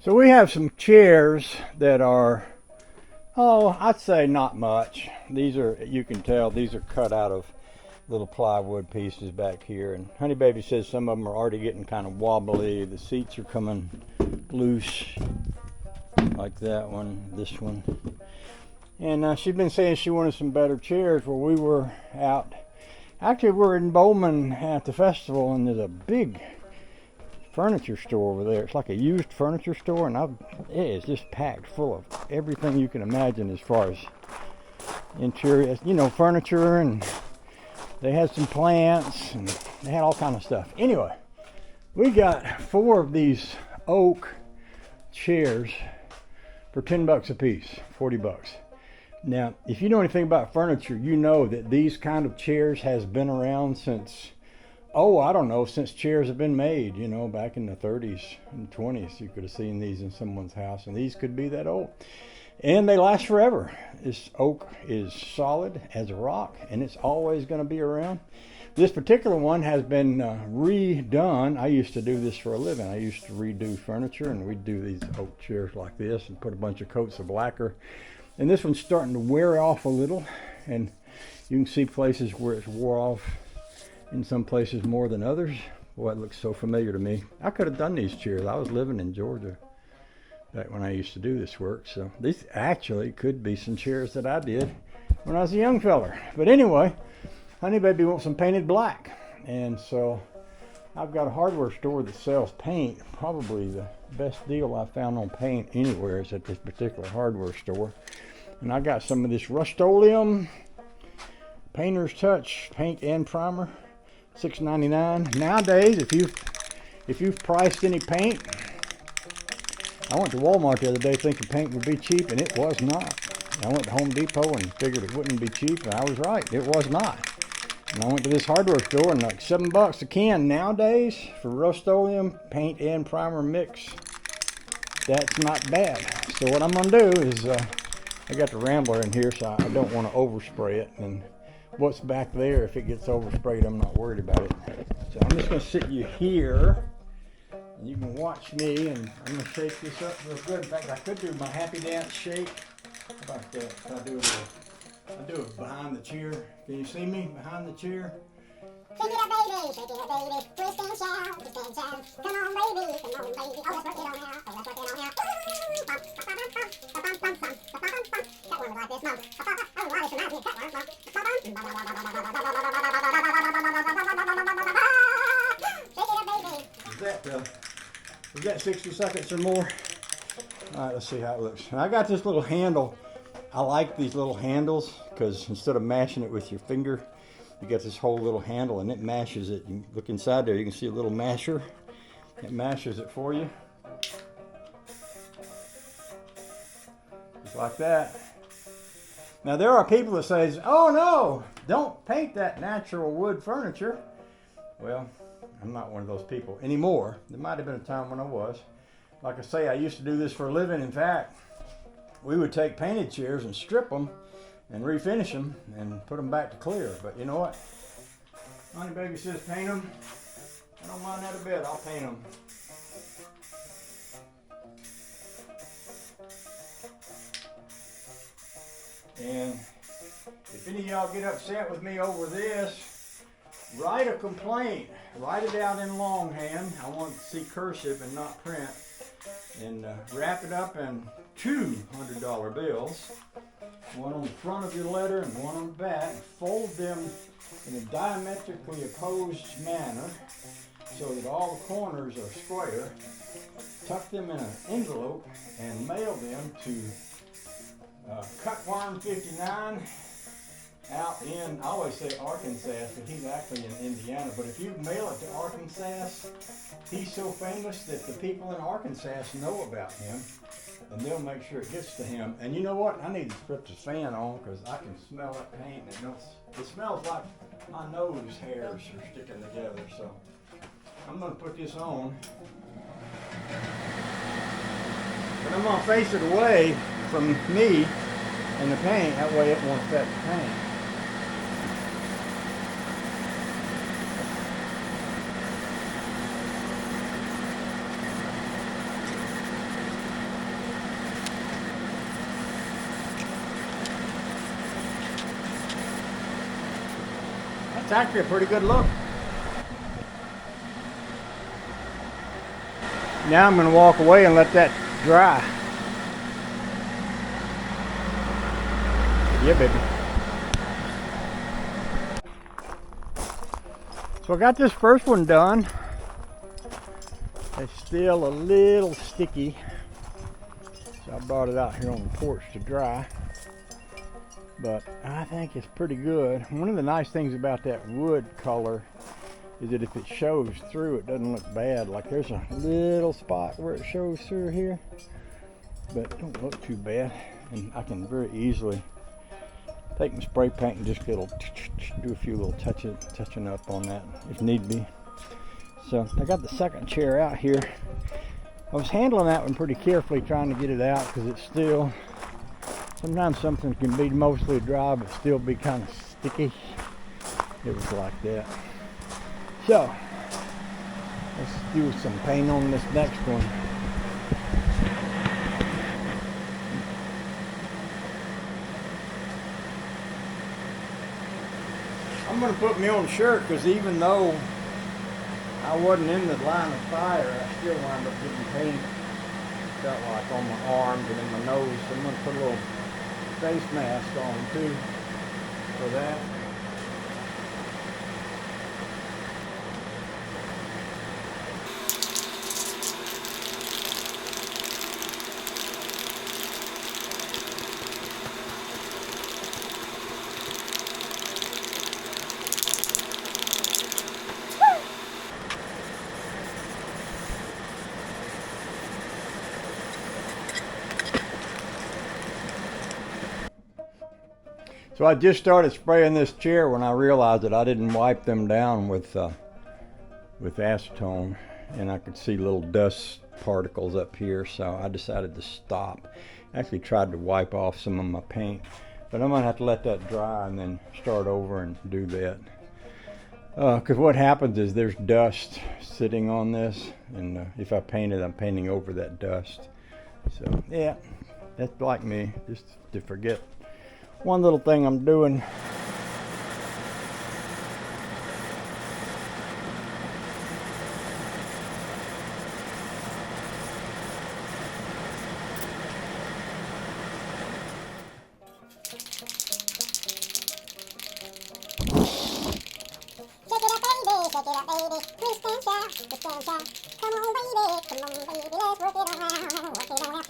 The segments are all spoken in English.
So we have some chairs that are, oh, I'd say not much. These are, you can tell, these are cut out of little plywood pieces back here. And Honey Baby says some of them are already getting kind of wobbly. The seats are coming loose, like that one, this one. And she's been saying she wanted some better chairs. Well, we were out, actually we're in Bowman at the festival, and there's a big furniture store over there. It's like a used furniture store, and it is just packed full of everything you can imagine as far as interior, you know, furniture, and they had some plants, and they had all kind of stuff. Anyway, we got 4 of these oak chairs for $10 a piece, $40. Now, if you know anything about furniture, you know that these kind of chairs has been around since, oh, I don't know, since chairs have been made, you know, back in the 30s and 20s. You could have seen these in someone's house, and these could be that old. And they last forever. This oak is solid as a rock, and it's always going to be around. This particular one has been redone. I used to do this for a living. I used to redo furniture, and we'd do these oak chairs like this and put a bunch of coats of lacquer. And this one's starting to wear off a little, and you can see places where it's wore off in some places more than others. Boy, it looks so familiar to me. I could have done these chairs. I was living in Georgia back when I used to do this work. So these actually could be some chairs that I did when I was a young feller. But anyway, Honey Baby wants them painted black. And so I've got a hardware store that sells paint. Probably the best deal I found on paint anywhere is at this particular hardware store. And I got some of this Rust-Oleum Painter's Touch paint and primer, $6.99. Nowadays, if you've priced any paint, I went to Walmart the other day thinking paint would be cheap, and it was not. I went to Home Depot and figured it wouldn't be cheap, and I was right. It was not. And I went to this hardware store, and like $7 a can nowadays for Rust-Oleum paint and primer mix. That's not bad. So what I'm gonna do is, I got the Rambler in here, so I don't want to overspray it. And what's back there, if it gets oversprayed, I'm not worried about it. So I'm just gonna sit you here, and you can watch me, and I'm gonna shake this up real good. In fact, I could do my happy dance shake. How about that? I'll do it behind the chair. Can you see me behind the chair? Shake it up, baby, shake it up, baby. Twist and shout, twist and shout. Come on, baby, come on, baby. Oh, let's work it on now. Oh, let's work it on now. That one was like this, Mom. Oh, why this reminds me of that one, Mom. Shake it up, baby. Was that 60 seconds or more? All right, let's see how it looks. And I got this little handle. I like these little handles because instead of mashing it with your finger, you got this whole little handle, and it mashes it. You look inside there, you can see a little masher. It mashes it for you. Just like that. Now there are people that say, oh no, don't paint that natural wood furniture. Well, I'm not one of those people anymore. There might have been a time when I was. Like I say, I used to do this for a living. In fact, we would take painted chairs and strip them and refinish them and put them back to clear. But you know what? Honey Baby says paint them. I don't mind that a bit. I'll paint them. And if any of y'all get upset with me over this, write a complaint. Write it out in longhand. I want to see cursive and not print. And wrap it up in 2 $100 bills. One on the front of your letter and one on the back. Fold them in a diametrically opposed manner so that all the corners are square. Tuck them in an envelope and mail them to Cutworm 59 out in, I always say Arkansas, but he's actually in Indiana. But if you mail it to Arkansas, he's so famous that the people in Arkansas know about him, and they'll make sure it gets to him. And you know what? I need to put the fan on because I can smell that paint. And it smells like my nose hairs are sticking together. So I'm going to put this on. But I'm going to face it away from me and the paint. That way it won't affect the paint. It's actually a pretty good look. Now I'm going to walk away and let that dry. Yeah, baby. So I got this first one done. It's still a little sticky. So I brought it out here on the porch to dry. But I think it's pretty good. One of the nice things about that wood color is that if it shows through, it doesn't look bad. Like there's a little spot where it shows through here, but it don't look too bad. And I can very easily take my spray paint and just do a few little touching up on that if need be. So I got the second chair out here. I was handling that one pretty carefully, trying to get it out because it's still, sometimes something can be mostly dry but still be kind of sticky. It was like that. So let's do some paint on this next one. I'm going to put my own shirt because even though I wasn't in the line of fire, I still wound up getting paint. Felt like on my arms and in my nose. So I'm going to put a little face mask on too for that. So I just started spraying this chair when I realized that I didn't wipe them down with acetone, and I could see little dust particles up here, so I decided to stop. I actually tried to wipe off some of my paint, but I'm gonna have to let that dry and then start over and do that. Because what happens is there's dust sitting on this, and if I paint it, I'm painting over that dust. So yeah, that's like me, just to forget one little thing I'm doing. Shake it up, baby, twist and shout, twist and shout. Come on, baby, let's work it around, work it around.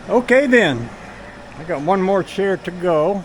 Okay then, I got one more chair to go.